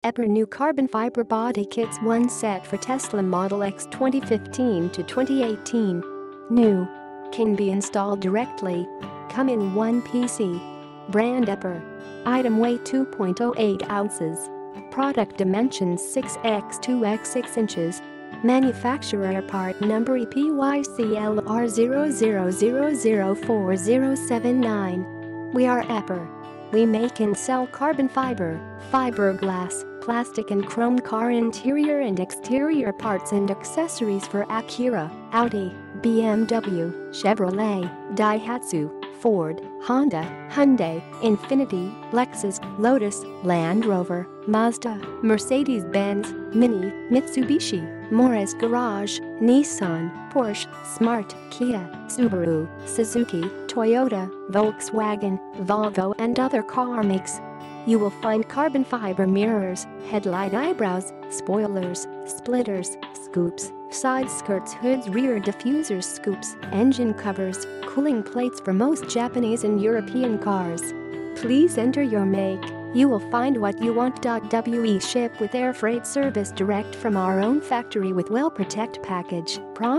Eppar new carbon fiber body kits, one set for Tesla Model X 2015 to 2018. New. Can be installed directly. Come in one PC. Brand Eppar. Item weight 2.08 ounces. Product dimensions 6x2x6 inches. Manufacturer part number EPYCLR00004079. We are Eppar. We make and sell carbon fiber, fiberglass, plastic and chrome car interior and exterior parts and accessories for Acura, Audi, BMW, Chevrolet, Daihatsu, Ford, Honda, Hyundai, Infiniti, Lexus, Lotus, Land Rover, Mazda, Mercedes-Benz, Mini, Mitsubishi, Morris Garage, Nissan, Porsche, Smart, Kia, Subaru, Suzuki, Toyota, Volkswagen, Volvo and other car makes. You will find carbon fiber mirrors, headlight eyebrows, spoilers, splitters, scoops, side skirts, hoods, rear diffusers, scoops, engine covers, cooling plates for most Japanese and European cars. Please enter your make. You will find what you want. We ship with air freight service direct from our own factory with well-protect package. Prompt